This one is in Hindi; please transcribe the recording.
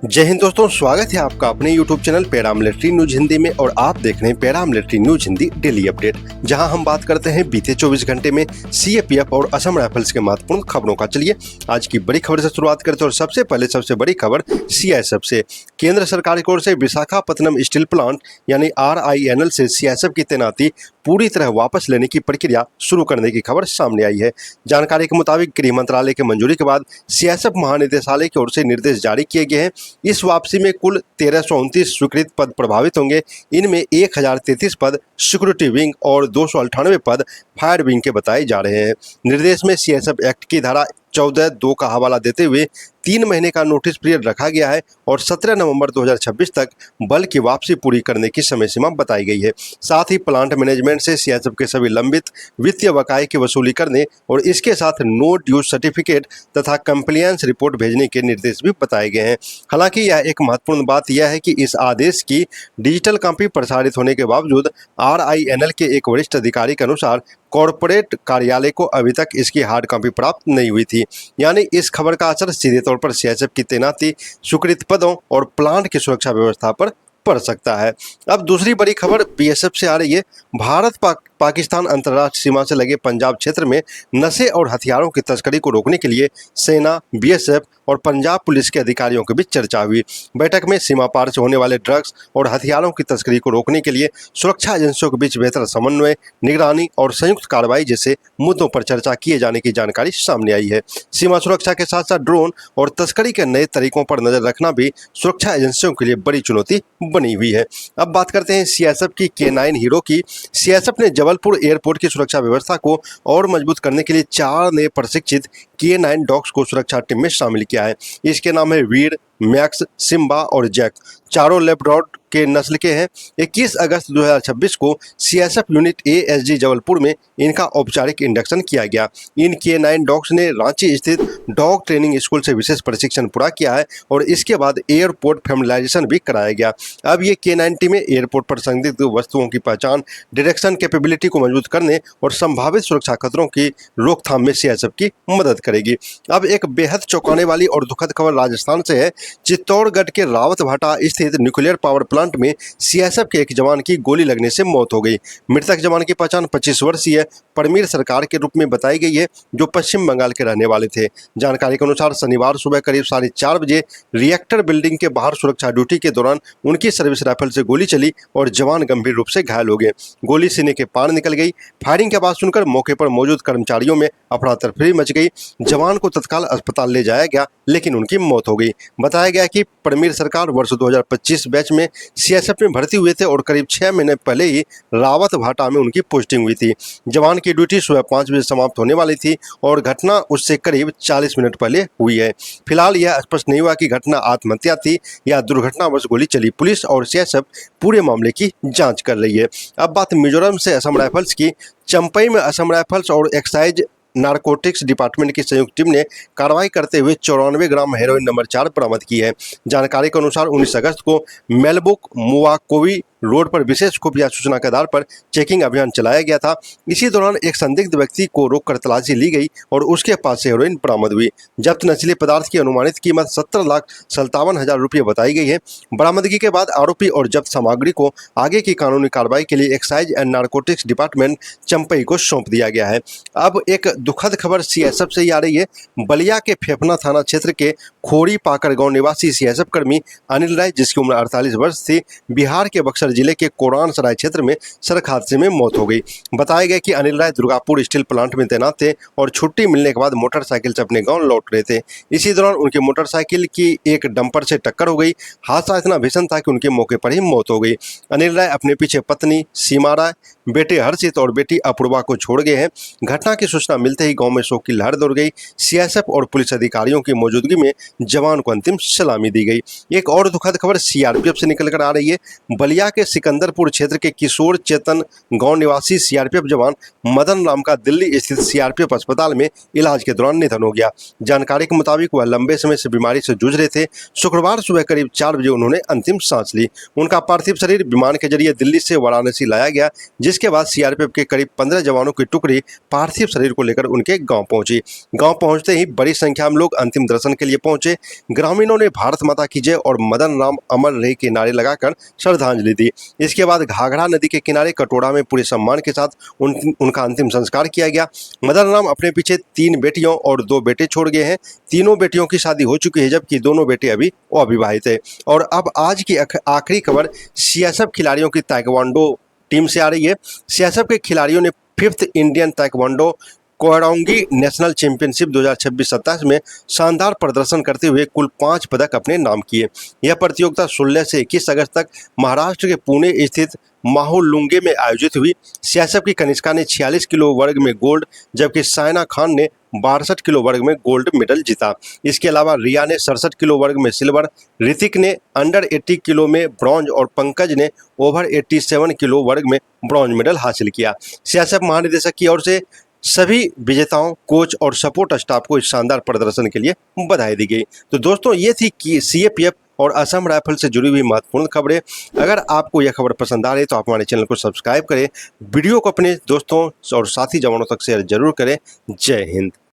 जय हिंद दोस्तों, स्वागत है आपका अपने YouTube channel paramilitary news Hindi में। और आप देख रहे हैं paramilitary news Hindi daily update, जहां हम बात करते हैं बीते 24 घंटे में CAPF और असम राइफल्स के महत्वपूर्ण खबरों का। चलिए आज की बड़ी खबर से शुरुआत करते हैं। और सबसे पहले सबसे बड़ी खबर CISF से। केंद्र सरकार की ओर से विशाखापत्तनम स्टील प्लांट यानी RINL से CISF की तैनाती पूरी तरह वापस लेने की प्रक्रिया शुरू करने की खबर सामने आई है। जानकारी के मुताबिक गृह मंत्रालय की मंजूरी के बाद CISF महानिदेशालय की ओर से निर्देश जारी किए गए हैं। इस वापसी में कुल 1329 स्वीकृत पद प्रभावित होंगे। इनमें 1033 पद सिक्योरिटी विंग और 298 पद फायर विंग के बताए जा रहे हैं। निर्देश में CISF एक्ट की धारा 14(2) का हवाला देते हुए 3 महीने का नोटिस पीरियड रखा गया है और 17 नवंबर 2026 तक बल की वापसी पूरी करने की समय सीमा बताई गई है। साथ ही प्लांट मैनेजमेंट से CISF के सभी लंबित वित्तीय बकाये की वसूली करने और इसके साथ नो ड्यूज सर्टिफिकेट तथा कंप्लायंस रिपोर्ट भेजने के निर्देश भी बताए गए हैं। हालांकि यह एक महत्वपूर्ण बात यह है कि इस आदेश की डिजिटल कॉपी प्रसारित होने के बावजूद RINL के एक वरिष्ठ अधिकारी के अनुसार कॉरपोरेट कार्यालय को अभी तक इसकी हार्ड कॉपी प्राप्त नहीं हुई थी। यानी इस खबर का असर सीधे तौर पर CISF की तैनाती, स्वीकृत पदों और प्लांट की सुरक्षा व्यवस्था पर पड़ सकता है। अब दूसरी बड़ी खबर BSF से आ रही है। भारत पाकिस्तान अंतर्राष्ट्रीय सीमा से लगे पंजाब क्षेत्र में नशे और हथियारों की तस्करी को रोकने के लिए सेना, BSF और पंजाब पुलिस के अधिकारियों के बीच चर्चा हुई। बैठक में सीमा पार से होने वाले ड्रग्स और हथियारों की तस्करी को रोकने के लिए सुरक्षा एजेंसियों के बीच बेहतर समन्वय, निगरानी और संयुक्त कार्रवाई जैसे मुद्दों पर चर्चा किए जाने की जानकारी सामने आई है। सीमा सुरक्षा के साथ साथ ड्रोन और तस्करी के नए तरीकों पर नजर रखना भी सुरक्षा एजेंसियों के लिए बड़ी चुनौती बनी हुई है। अब बात करते हैं CISF की K9 हीरो की। CISF ने जबलपुर एयरपोर्ट की सुरक्षा व्यवस्था को और मजबूत करने के लिए 4 नए प्रशिक्षित K9 डॉग्स को सुरक्षा टीम में शामिल किया है। इसके नाम है वीर, मैक्स, सिम्बा और जैक। चारों लेब्राडोर के नस्ल के हैं। 21 अगस्त 2026 को CISF यूनिट ASG जबलपुर में इनका औपचारिक इंडक्शन किया गया। इन K9 डॉग्स ने रांची स्थित डॉग ट्रेनिंग स्कूल से विशेष प्रशिक्षण पूरा किया है और इसके बाद एयरपोर्ट फैमिलाइजेशन भी कराया गया। अब ये K9 टीमें एयरपोर्ट पर संदिग्ध वस्तुओं की पहचान, डिटेक्शन कैपेबिलिटी को मजबूत करने और संभावित सुरक्षा खतरों की रोकथाम में CISF की मदद करेगी। अब एक बेहद चौंकाने वाली और दुखद खबर राजस्थान से है। चित्तौड़गढ़ के रावतभाटा स्थित न्यूक्लियर पावर प्लांट में CISF के एक जवान की गोली लगने से मौत हो गई। मृतक जवान की पहचान 25 वर्षीय परमीर सरकार के रूप में बताई गई है, जो पश्चिम बंगाल के रहने वाले थे। जानकारी के अनुसार शनिवार सुबह करीब 4:30 बजे रिएक्टर बिल्डिंग के बाहर सुरक्षा ड्यूटी के दौरान उनकी सर्विस राइफल से गोली चली और जवान गंभीर रूप से घायल हो गए। गोली सीने के पार निकल गई। फायरिंग की आवाज सुनकर मौके पर मौजूद कर्मचारियों में अफरा तफरी मच गई। जवान को तत्काल अस्पताल ले जाया गया, लेकिन उनकी मौत हो गई। बताया गया कि परमीर सरकार वर्ष 2025 बैच में CISF में भर्ती हुए थे और करीब 6 महीने पहले ही रावतभाटा में उनकी पोस्टिंग हुई थी। जवान की ड्यूटी सुबह 5 बजे समाप्त होने वाली थी और घटना उससे करीब 40 मिनट पहले हुई है। फिलहाल यह स्पष्ट नहीं हुआ कि घटना आत्महत्या थी या दुर्घटनावश गोली चली। पुलिस और CISF पूरे मामले की जांच कर रही है। अब बात मिजोरम से असम राइफल्स की। चंपई में असम राइफल्स और एक्साइज नारकोटिक्स डिपार्टमेंट की संयुक्त टीम ने कार्रवाई करते हुए 94 ग्राम हेरोइन नंबर 4 बरामद की है। जानकारी के अनुसार 19 अगस्त को मेलबुक मुवाकोवी रोड पर विशेष खुफिया सूचना के आधार पर चेकिंग अभियान चलाया गया था। इसी दौरान एक संदिग्ध व्यक्ति को रोककर तलाशी ली गई और उसके पास से हेरोइन बरामद हुई। जब्त नशीले पदार्थ की अनुमानित कीमत 17,57,000 रुपये बताई गई है। बरामदगी के बाद आरोपी और जब्त सामग्री को आगे की कानूनी कार्रवाई के लिए excise and narcotics department Champai को सौंप दिया गया है। अब एक दुखद खबर CISF से ही आ रही है। बलिया के फेफना थाना क्षेत्र के खोड़ी पाकर गांव निवासी CISF कर्मी अनिल राय, जिसकी उम्र 48 वर्ष थी, बिहार के बक्सर जिले के कोरान सराय क्षेत्र में सड़क हादसे में मौत हो गई। बताया गया कि अनिल राय दुर्गापुर स्टील प्लांट में तैनात थे और छुट्टी मिलने के बाद मोटरसाइकिल से अपने गांव लौट रहे थे। इसी दौरान उनकी मोटरसाइकिल की एक डंपर से टक्कर हो गई। हादसा इतना भीषण था कि उनके मौके पर ही मौत हो गई। अनिल राय अपने पीछे पत्नी सीमा राय, बेटे हर्षित और बेटी अपूर्वा को छोड़ गए हैं। घटना की सूचना मिलते ही गांव में शोक की लहर दौड़ गई। CISF और पुलिस अधिकारियों की मौजूदगी में जवान को अंतिम सलामी दी गई। एक और दुखद खबर CRPF से निकलकर आ रही है। बलिया के सिकंदरपुर क्षेत्र के किशोर चेतन गांव निवासी CRPF जवान मदन राम का दिल्ली स्थित CRPF अस्पताल में इलाज के दौरान निधन हो गया। जानकारी के मुताबिक वह लंबे समय से बीमारी से जूझ रहे थे। शुक्रवार सुबह करीब 4 बजे उन्होंने अंतिम सांस ली। उनका पार्थिव शरीर विमान के जरिए दिल्ली से वाराणसी लाया गया, जिसके बाद सीआरपीएफ के करीब 15 जवानों की टुकड़ी पार्थिव शरीर को लेकर उनके गांव पहुंची। गांव पहुंचते ही बड़ी संख्या में लोग अंतिम दर्शन के लिए पहुंचे। ग्रामीणों ने भारत माता की जय और मदन राम अमर रहे के नारे लगाकर श्रद्धांजलि दी। इसके बाद घाघरा नदी के किनारे कटोरा में पूरे सम्मान के साथ उनका अंतिम संस्कार किया गया। मदन राम अपने पीछे 3 बेटियों और 2 बेटे छोड़ गए हैं। तीनों बेटियों की शादी हो चुकी है, जबकि दोनों बेटे अभी अविवाहित है। और अब आज की आखिरी खबर सीएसएफ खिलाड़ियों की ताइक्वांडो टीम से आ रही है। सीएसएफ के खिलाड़ियों ने 5th इंडियन ताइक्वांडो कोहरांगी नेशनल चैंपियनशिप 2026-27 में शानदार प्रदर्शन करते हुए कुल 5 पदक अपने नाम किए। यह प्रतियोगिता 16 से 21 अगस्त तक महाराष्ट्र के पुणे स्थित माहोलुंगे में आयोजित हुई। सीएसएफ की कनिष्का ने 46 किलो वर्ग में गोल्ड, जबकि साइना खान ने 62 किलो वर्ग में गोल्ड मेडल जीता। इसके अलावा रिया ने 67 किलो वर्ग में सिल्वर, ऋतिक ने अंडर 80 किलो में ब्रॉन्ज और पंकज ने ओवर 87 किलो वर्ग में ब्रॉन्ज मेडल हासिल किया। सीएसएफ महानिदेशक की ओर से सभी विजेताओं, कोच और सपोर्ट स्टाफ को इस शानदार प्रदर्शन के लिए बधाई दी गई। तो दोस्तों, ये थी कि सीएपीएफ और असम राइफल से जुड़ी हुई महत्वपूर्ण खबरें। अगर आपको यह खबर पसंद आ रही है तो आप हमारे चैनल को सब्सक्राइब करें, वीडियो को अपने दोस्तों और साथी जवानों तक शेयर जरूर करें। जय हिंद।